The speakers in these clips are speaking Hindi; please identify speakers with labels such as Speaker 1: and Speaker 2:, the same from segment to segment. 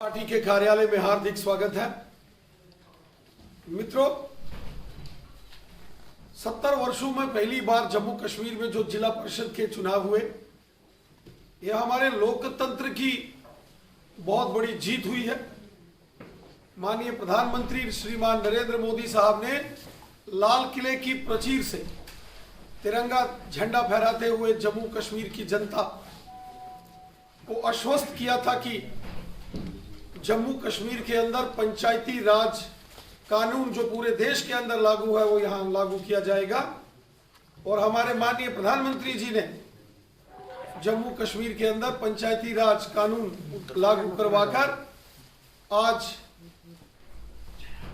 Speaker 1: पार्टी के कार्यालय में हार्दिक स्वागत है। मित्रों, 70 वर्षों में पहली बार जम्मू कश्मीर में जो जिला परिषद के चुनाव हुए, यह हमारे लोकतंत्र की बहुत बड़ी जीत हुई है। माननीय प्रधानमंत्री श्रीमान नरेंद्र मोदी साहब ने लाल किले की प्राचीर से तिरंगा झंडा फहराते हुए जम्मू कश्मीर की जनता को आश्वस्त किया था कि जम्मू कश्मीर के अंदर पंचायती राज कानून जो पूरे देश के अंदर लागू है वो यहाँ लागू किया जाएगा। और हमारे माननीय प्रधानमंत्री जी ने जम्मू कश्मीर के अंदर पंचायती राज कानून लागू करवाकर आज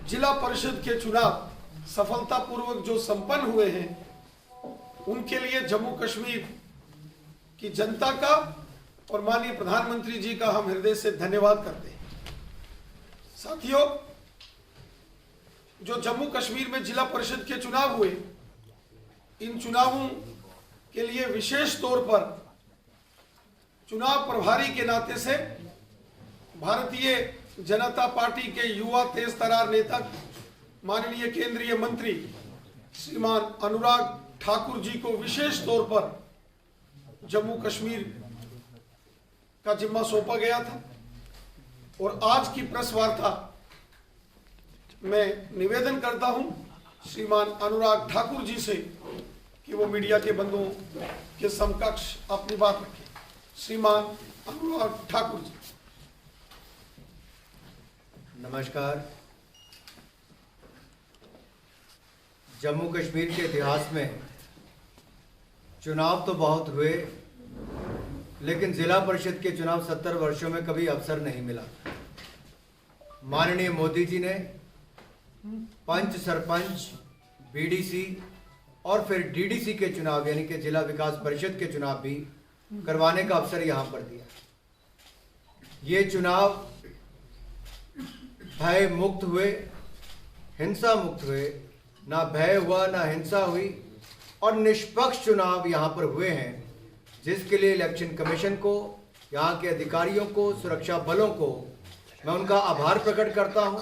Speaker 1: जिला परिषद के चुनाव सफलतापूर्वक जो संपन्न हुए हैं, उनके लिए जम्मू कश्मीर की जनता का और माननीय प्रधानमंत्री जी का हम हृदय से धन्यवाद करते हैं। साथियों, जो जम्मू कश्मीर में जिला परिषद के चुनाव हुए, इन चुनावों के लिए विशेष तौर पर चुनाव प्रभारी के नाते से भारतीय जनता पार्टी के युवा तेज तरार नेता माननीय केंद्रीय मंत्री श्रीमान अनुराग ठाकुर जी को विशेष तौर पर जम्मू कश्मीर का जिम्मा सौंपा गया था। और आज की प्रेस वार्ता में निवेदन करता हूं श्रीमान अनुराग ठाकुर जी से कि वो मीडिया के बंधुओं के समकक्ष अपनी बात रखें। श्रीमान अनुराग ठाकुर जी।
Speaker 2: नमस्कार। जम्मू कश्मीर के इतिहास में चुनाव तो बहुत हुए, लेकिन जिला परिषद के चुनाव 70 वर्षों में कभी अवसर नहीं मिला। माननीय मोदी जी ने पंच, सरपंच, बीडीसी और फिर डीडीसी के चुनाव यानी कि जिला विकास परिषद के चुनाव भी करवाने का अवसर यहाँ पर दिया। ये चुनाव भय मुक्त हुए, हिंसा मुक्त हुए, ना भय हुआ ना हिंसा हुई और निष्पक्ष चुनाव यहाँ पर हुए हैं, जिसके लिए इलेक्शन कमीशन को, यहाँ के अधिकारियों को, सुरक्षा बलों को मैं उनका आभार प्रकट करता हूँ।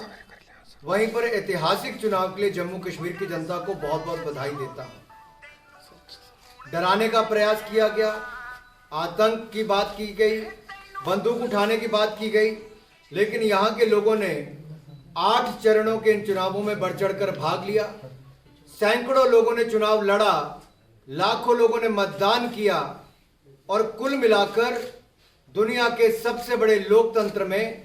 Speaker 2: वहीं पर ऐतिहासिक चुनाव के लिए जम्मू कश्मीर की जनता को बहुत बहुत बधाई देता हूँ। डराने का प्रयास किया गया, आतंक की बात की गई, बंदूक उठाने की बात की गई, लेकिन यहाँ के लोगों ने 8 चरणों के इन चुनावों में बढ़ चढ़कर भाग लिया। सैकड़ों लोगों ने चुनाव लड़ा, लाखों लोगों ने मतदान किया और कुल मिलाकर दुनिया के सबसे बड़े लोकतंत्र में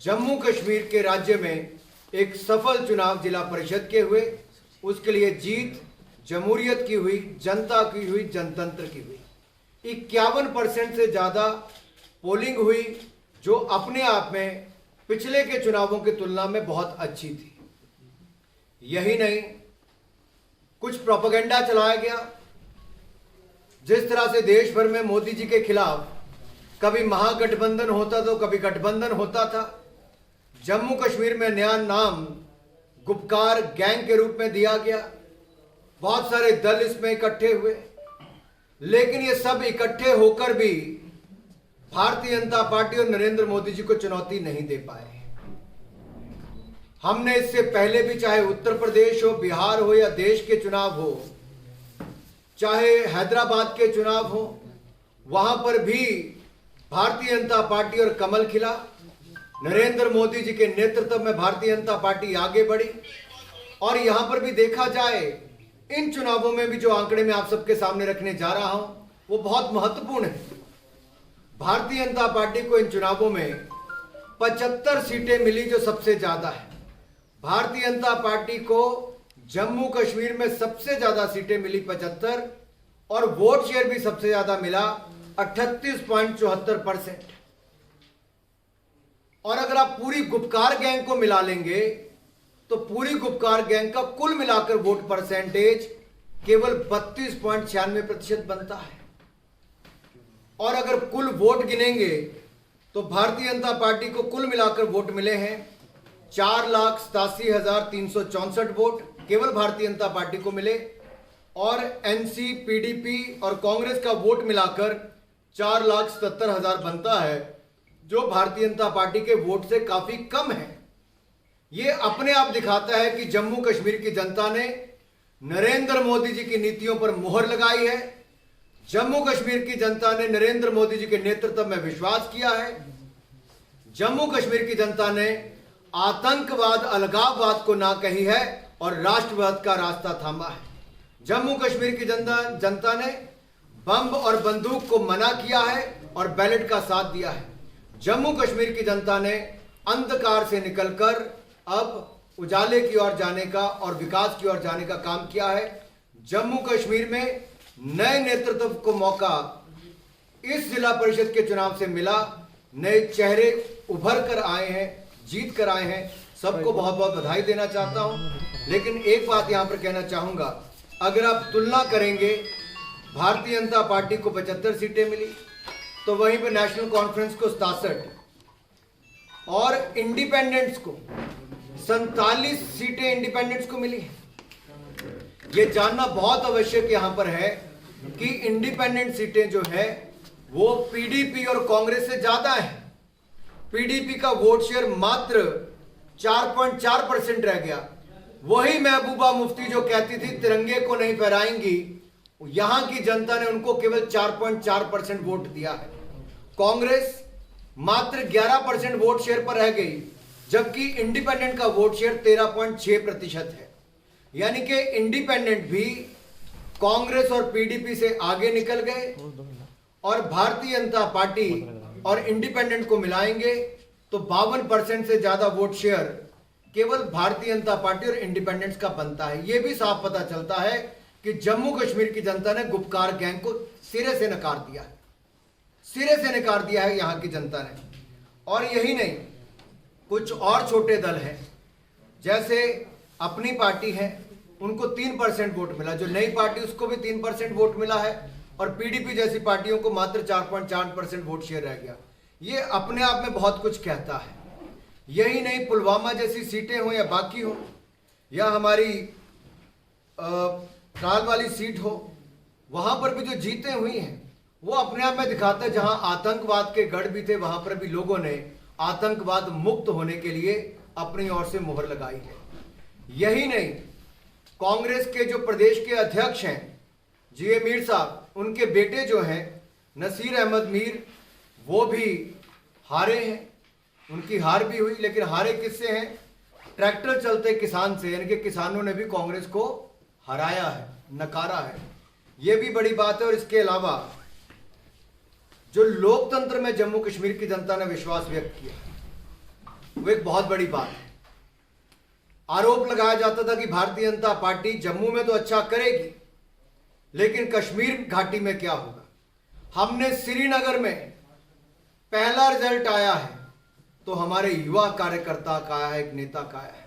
Speaker 2: जम्मू कश्मीर के राज्य में एक सफल चुनाव जिला परिषद के हुए। उसके लिए जीत जमहूरियत की हुई, जनता की हुई, जनतंत्र की हुई। 51% से ज़्यादा पोलिंग हुई, जो अपने आप में पिछले के चुनावों की तुलना में बहुत अच्छी थी। यही नहीं, कुछ प्रोपेगेंडा चलाया गया। जिस तरह से देश भर में मोदी जी के खिलाफ कभी महागठबंधन होता तो कभी गठबंधन होता था, जम्मू कश्मीर में नया नाम गुपकार गैंग के रूप में दिया गया। बहुत सारे दल इसमें इकट्ठे हुए, लेकिन ये सब इकट्ठे होकर भी भारतीय जनता पार्टी और नरेंद्र मोदी जी को चुनौती नहीं दे पाए। हमने इससे पहले भी, चाहे उत्तर प्रदेश हो, बिहार हो या देश के चुनाव हो, चाहे हैदराबाद के चुनाव हो, वहां पर भी भारतीय जनता पार्टी और कमल खिला। नरेंद्र मोदी जी के नेतृत्व में भारतीय जनता पार्टी आगे बढ़ी। और यहां पर भी देखा जाए, इन चुनावों में भी जो आंकड़े मैं आप सबके सामने रखने जा रहा हूं वो बहुत महत्वपूर्ण है। भारतीय जनता पार्टी को इन चुनावों में 75 सीटें मिली, जो सबसे ज्यादा है। भारतीय जनता पार्टी को जम्मू कश्मीर में सबसे ज्यादा सीटें मिली 75, और वोट शेयर भी सबसे ज्यादा मिला 38.74%। और अगर आप पूरी गुपकार गैंग को मिला लेंगे तो पूरी गुपकार गैंग का कुल मिलाकर वोट परसेंटेज केवल 32.96% बनता है। और अगर कुल वोट गिनेंगे तो भारतीय जनता पार्टी को कुल मिलाकर वोट मिले हैं 4,87,364 वोट केवल भारतीय जनता पार्टी को मिले। और एनसी, पीडीपी और कांग्रेस का वोट मिलाकर 4,77,000 बनता है, जो भारतीय जनता पार्टी के वोट से काफी कम है। ये अपने आप दिखाता है कि जम्मू कश्मीर की जनता ने नरेंद्र मोदी जी की नीतियों पर मुहर लगाई है। जम्मू कश्मीर की जनता ने नरेंद्र मोदी जी के नेतृत्व में विश्वास किया है। जम्मू कश्मीर की जनता ने आतंकवाद, अलगाववाद को ना कही है और राष्ट्रवाद का रास्ता थामा है। जम्मू कश्मीर की जनता ने बम और बंदूक को मना किया है और बैलेट का साथ दिया है। जम्मू कश्मीर की जनता ने अंधकार से निकलकर अब उजाले की ओर जाने का और विकास की ओर जाने का काम किया है। जम्मू कश्मीर में नए नेतृत्व को मौका इस जिला परिषद के चुनाव से मिला। नए चेहरे उभर कर आए हैं, जीत कर आए हैं। सबको बहुत बहुत बधाई देना चाहता हूं। लेकिन एक बात यहां पर कहना चाहूंगा, अगर आप तुलना करेंगे, भारतीय जनता पार्टी को 75 सीटें मिली, तो वहीं पर नेशनल कॉन्फ्रेंस को 67 और इंडिपेंडेंट्स को 47 सीटें इंडिपेंडेंट्स को मिली। ये जानना बहुत आवश्यक यहां पर है कि इंडिपेंडेंट सीटें जो है वो पीडीपी और कांग्रेस से ज्यादा है। पीडीपी का वोट शेयर मात्र 4.4% रह गया। वही महबूबा मुफ्ती जो कहती थी तिरंगे को नहीं फहराएंगी, यहां की जनता ने उनको केवल 4.4% वोट दिया है। कांग्रेस मात्र 11% वोट शेयर पर रह गई, जबकि इंडिपेंडेंट का वोट शेयर 13.6% है। यानी कि इंडिपेंडेंट भी कांग्रेस और पीडीपी से आगे निकल गए और भारतीय जनता पार्टी और इंडिपेंडेंट को मिलाएंगे तो 52% से ज्यादा वोट शेयर केवल भारतीय जनता पार्टी और इंडिपेंडेंट्स का बनता है। यह भी साफ पता चलता है कि जम्मू कश्मीर की जनता ने गुपकार गैंग को सिरे से नकार दिया है, सिरे से नकार दिया है यहां की जनता ने। और यही नहीं, कुछ और छोटे दल हैं, जैसे अपनी पार्टी है, उनको 3% वोट मिला। जो नई पार्टी उसको भी 3% वोट मिला है और पीडीपी जैसी पार्टियों को मात्र 4.4% वोट शेयर रह गया। ये अपने आप में बहुत कुछ कहता है। यही नहीं, पुलवामा जैसी सीटें हो या बाकी हो या हमारी ट्राल वाली सीट हो, वहां पर भी जो जीतें हुई हैं वो अपने आप में दिखाता है जहां आतंकवाद के गढ़ भी थे, वहां पर भी लोगों ने आतंकवाद मुक्त होने के लिए अपनी ओर से मुहर लगाई है। यही नहीं, कांग्रेस के जो प्रदेश के अध्यक्ष हैं जीए मीर साहब, उनके बेटे जो हैं नसीर अहमद मीर, वो भी हारे हैं। उनकी हार भी हुई, लेकिन हारे किससे हैं? ट्रैक्टर चलते किसान से, यानी कि किसानों ने भी कांग्रेस को हराया है, नकारा है। यह भी बड़ी बात है। और इसके अलावा जो लोकतंत्र में जम्मू कश्मीर की जनता ने विश्वास व्यक्त किया, वो एक बहुत बड़ी बात है। आरोप लगाया जाता था कि भारतीय जनता पार्टी जम्मू में तो अच्छा करेगी, लेकिन कश्मीर घाटी में क्या होगा। हमने श्रीनगर में पहला रिजल्ट आया है तो हमारे युवा कार्यकर्ता का आया है, एक नेता का आया है।